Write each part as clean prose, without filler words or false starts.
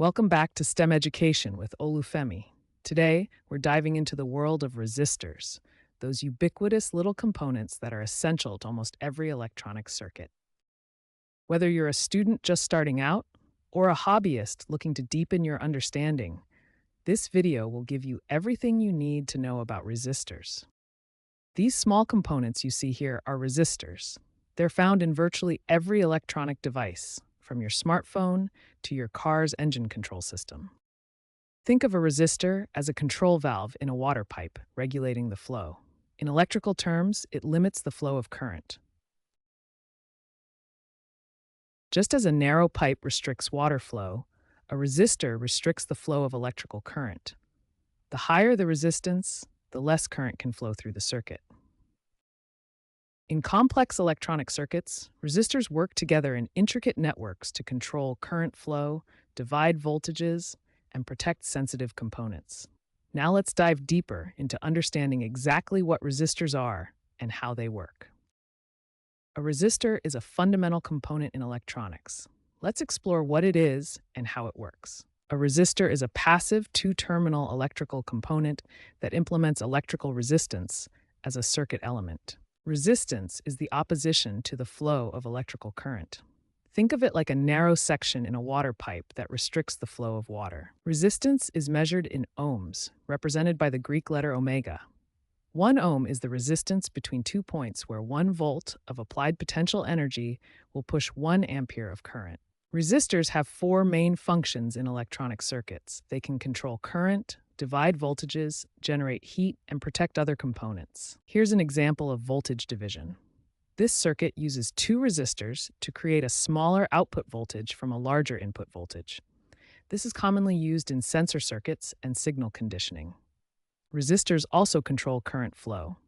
Welcome back to STEM Education with Olufemi. Today, we're diving into the world of resistors, those ubiquitous little components that are essential to almost every electronic circuit. Whether you're a student just starting out or a hobbyist looking to deepen your understanding, this video will give you everything you need to know about resistors. These small components you see here are resistors. They're found in virtually every electronic device, from your smartphone to your car's engine control system. Think of a resistor as a control valve in a water pipe regulating the flow. In electrical terms, it limits the flow of current. Just as a narrow pipe restricts water flow, a resistor restricts the flow of electrical current. The higher the resistance, the less current can flow through the circuit. In complex electronic circuits, resistors work together in intricate networks to control current flow, divide voltages, and protect sensitive components. Now let's dive deeper into understanding exactly what resistors are and how they work. A resistor is a fundamental component in electronics. Let's explore what it is and how it works. A resistor is a passive two-terminal electrical component that implements electrical resistance as a circuit element. Resistance is the opposition to the flow of electrical current. Think of it like a narrow section in a water pipe that restricts the flow of water. Resistance is measured in ohms, represented by the Greek letter omega. 1 ohm is the resistance between 2 points where 1 volt of applied potential energy will push 1 ampere of current. Resistors have 4 main functions in electronic circuits. They can control current, divide voltages, generate heat, and protect other components. Here's an example of voltage division. This circuit uses 2 resistors to create a smaller output voltage from a larger input voltage. This is commonly used in sensor circuits and signal conditioning. Resistors also control current flow.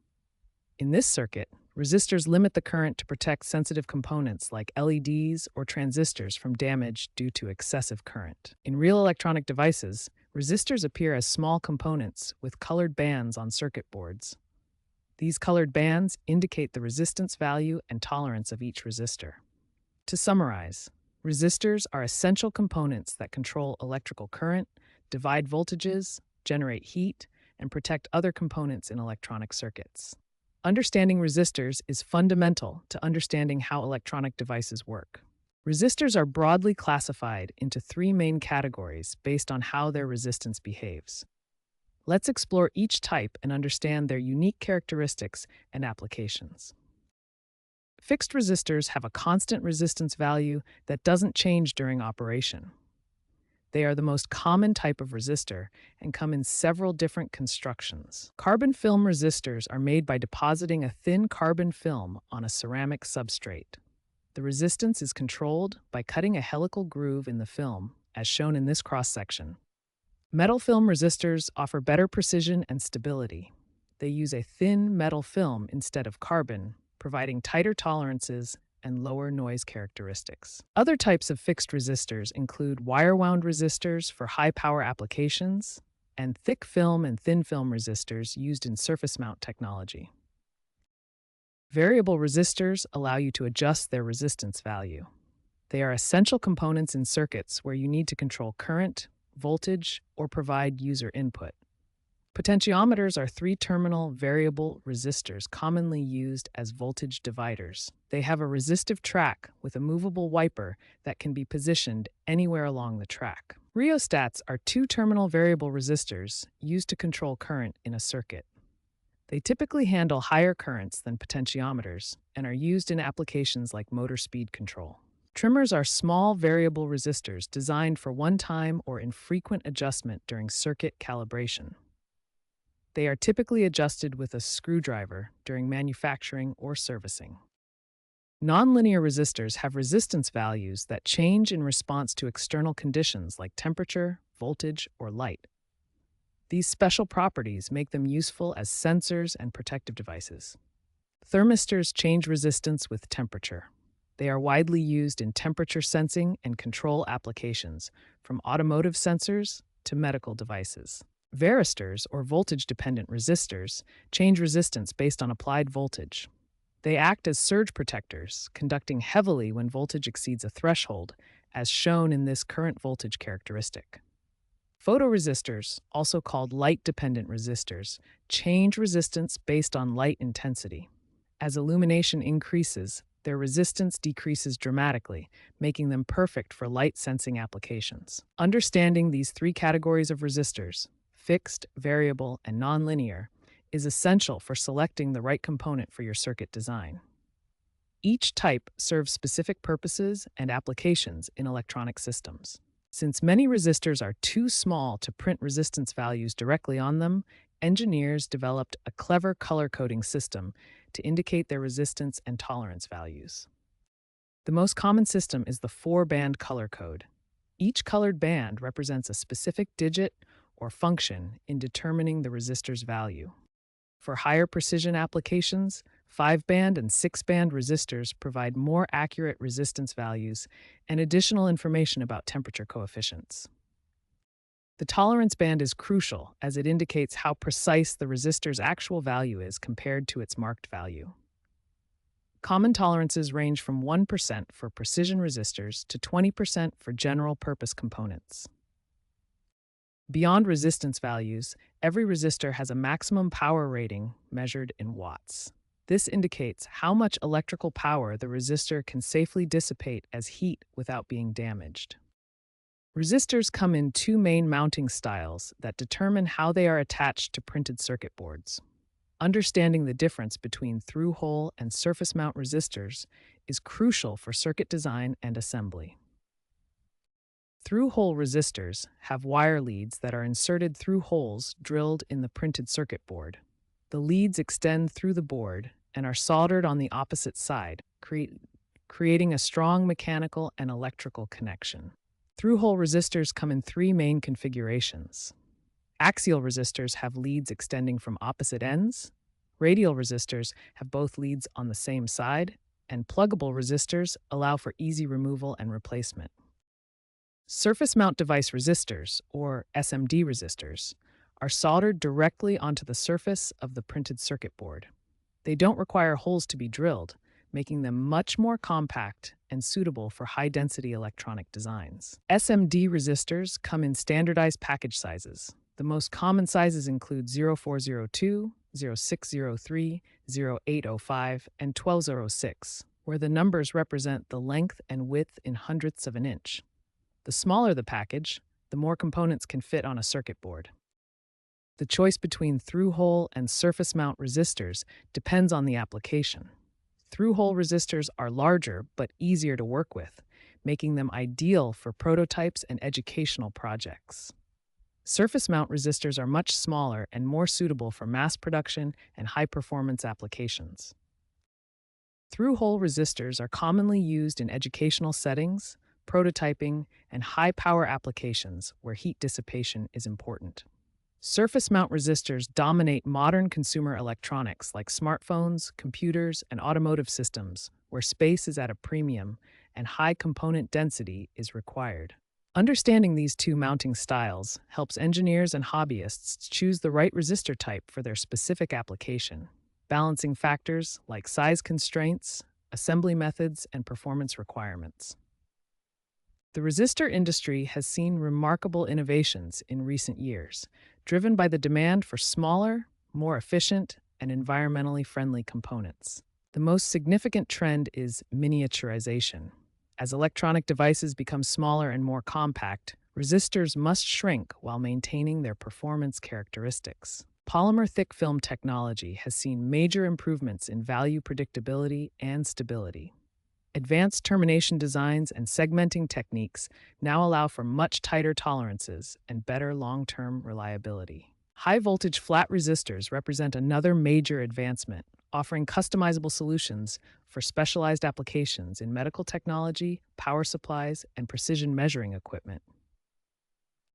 In this circuit, resistors limit the current to protect sensitive components like LEDs or transistors from damage due to excessive current. In real electronic devices, resistors appear as small components with colored bands on circuit boards. These colored bands indicate the resistance value and tolerance of each resistor. To summarize, resistors are essential components that control electrical current, divide voltages, generate heat, and protect other components in electronic circuits. Understanding resistors is fundamental to understanding how electronic devices work. Resistors are broadly classified into 3 main categories based on how their resistance behaves. Let's explore each type and understand their unique characteristics and applications. Fixed resistors have a constant resistance value that doesn't change during operation. They are the most common type of resistor and come in several different constructions. Carbon film resistors are made by depositing a thin carbon film on a ceramic substrate. The resistance is controlled by cutting a helical groove in the film, as shown in this cross-section. Metal film resistors offer better precision and stability. They use a thin metal film instead of carbon, providing tighter tolerances and lower noise characteristics. Other types of fixed resistors include wire-wound resistors for high-power applications and thick film and thin film resistors used in surface mount technology. Variable resistors allow you to adjust their resistance value. They are essential components in circuits where you need to control current, voltage, or provide user input. Potentiometers are 3-terminal variable resistors commonly used as voltage dividers. They have a resistive track with a movable wiper that can be positioned anywhere along the track. Rheostats are 2-terminal variable resistors used to control current in a circuit. They typically handle higher currents than potentiometers and are used in applications like motor speed control. Trimmers are small variable resistors designed for one-time or infrequent adjustment during circuit calibration. They are typically adjusted with a screwdriver during manufacturing or servicing. Nonlinear resistors have resistance values that change in response to external conditions like temperature, voltage, or light. These special properties make them useful as sensors and protective devices. Thermistors change resistance with temperature. They are widely used in temperature sensing and control applications, from automotive sensors to medical devices. Varistors, or voltage-dependent resistors, change resistance based on applied voltage. They act as surge protectors, conducting heavily when voltage exceeds a threshold as shown in this current voltage characteristic. Photoresistors, also called light-dependent resistors, change resistance based on light intensity. As illumination increases, their resistance decreases dramatically, making them perfect for light-sensing applications. Understanding these three categories of resistors, fixed, variable, and nonlinear, is essential for selecting the right component for your circuit design. Each type serves specific purposes and applications in electronic systems. Since many resistors are too small to print resistance values directly on them, engineers developed a clever color coding system to indicate their resistance and tolerance values. The most common system is the 4-band color code. Each colored band represents a specific digit or function in determining the resistor's value. For higher precision applications, 5-band and 6-band resistors provide more accurate resistance values and additional information about temperature coefficients. The tolerance band is crucial as it indicates how precise the resistor's actual value is compared to its marked value. Common tolerances range from 1% for precision resistors to 20% for general-purpose components. Beyond resistance values, every resistor has a maximum power rating measured in watts. This indicates how much electrical power the resistor can safely dissipate as heat without being damaged. Resistors come in two main mounting styles that determine how they are attached to printed circuit boards. Understanding the difference between through-hole and surface mount resistors is crucial for circuit design and assembly. Through-hole resistors have wire leads that are inserted through holes drilled in the printed circuit board. The leads extend through the board and are soldered on the opposite side, creating a strong mechanical and electrical connection. Through-hole resistors come in three main configurations. Axial resistors have leads extending from opposite ends. Radial resistors have both leads on the same side, and pluggable resistors allow for easy removal and replacement. Surface mount device resistors, or SMD resistors, are soldered directly onto the surface of the printed circuit board. They don't require holes to be drilled, making them much more compact and suitable for high-density electronic designs. SMD resistors come in standardized package sizes. The most common sizes include 0402, 0603, 0805, and 1206, where the numbers represent the length and width in hundredths of an inch. The smaller the package, the more components can fit on a circuit board. The choice between through-hole and surface mount resistors depends on the application. Through-hole resistors are larger but easier to work with, making them ideal for prototypes and educational projects. Surface mount resistors are much smaller and more suitable for mass production and high-performance applications. Through-hole resistors are commonly used in educational settings, prototyping, and high-power applications where heat dissipation is important. Surface mount resistors dominate modern consumer electronics like smartphones, computers, and automotive systems, where space is at a premium and high component density is required. Understanding these two mounting styles helps engineers and hobbyists choose the right resistor type for their specific application, balancing factors like size constraints, assembly methods, and performance requirements. The resistor industry has seen remarkable innovations in recent years, driven by the demand for smaller, more efficient, and environmentally friendly components. The most significant trend is miniaturization. As electronic devices become smaller and more compact, resistors must shrink while maintaining their performance characteristics. Polymer thick film technology has seen major improvements in value predictability and stability. Advanced termination designs and segmenting techniques now allow for much tighter tolerances and better long-term reliability. High-voltage flat resistors represent another major advancement, offering customizable solutions for specialized applications in medical technology, power supplies, and precision measuring equipment.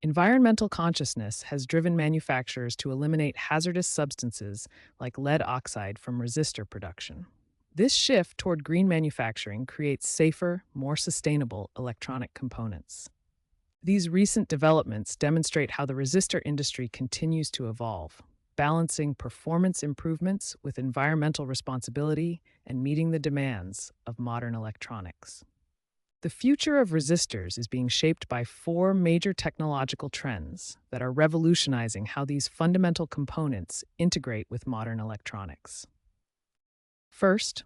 Environmental consciousness has driven manufacturers to eliminate hazardous substances like lead oxide from resistor production. This shift toward green manufacturing creates safer, more sustainable electronic components. These recent developments demonstrate how the resistor industry continues to evolve, balancing performance improvements with environmental responsibility and meeting the demands of modern electronics. The future of resistors is being shaped by four major technological trends that are revolutionizing how these fundamental components integrate with modern electronics. First,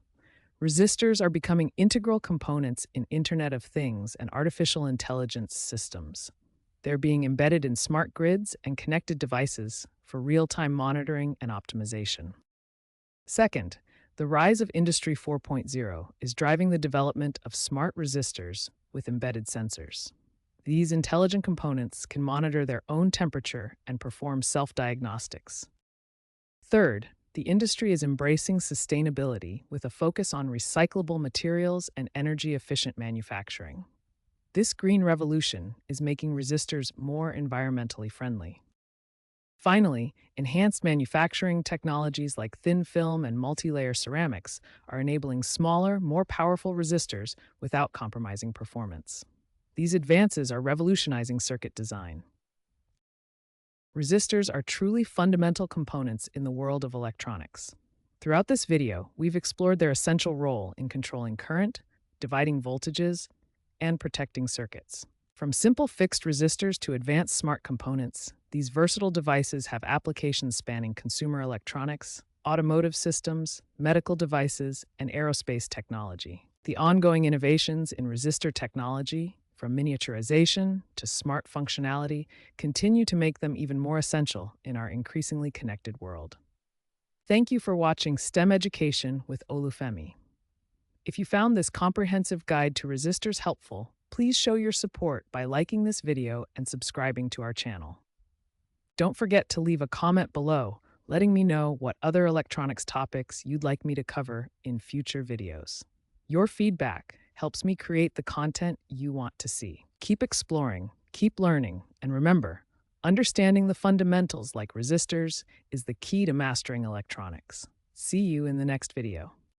resistors are becoming integral components in Internet of Things and artificial intelligence systems. They're being embedded in smart grids and connected devices for real-time monitoring and optimization. Second, the rise of Industry 4.0 is driving the development of smart resistors with embedded sensors. These intelligent components can monitor their own temperature and perform self-diagnostics. Third, the industry is embracing sustainability with a focus on recyclable materials and energy-efficient manufacturing. This green revolution is making resistors more environmentally friendly. Finally, enhanced manufacturing technologies like thin film and multi-layer ceramics are enabling smaller, more powerful resistors without compromising performance. These advances are revolutionizing circuit design. Resistors are truly fundamental components in the world of electronics. Throughout this video, we've explored their essential role in controlling current, dividing voltages, and protecting circuits. From simple fixed resistors to advanced smart components, these versatile devices have applications spanning consumer electronics, automotive systems, medical devices, and aerospace technology. The ongoing innovations in resistor technology, from miniaturization to smart functionality, continue to make them even more essential in our increasingly connected world. Thank you for watching STEM Education with Olufemi. If you found this comprehensive guide to resistors helpful, please show your support by liking this video and subscribing to our channel. Don't forget to leave a comment below, letting me know what other electronics topics you'd like me to cover in future videos. Your feedback helps me create the content you want to see. Keep exploring, keep learning, and remember, understanding the fundamentals like resistors is the key to mastering electronics. See you in the next video.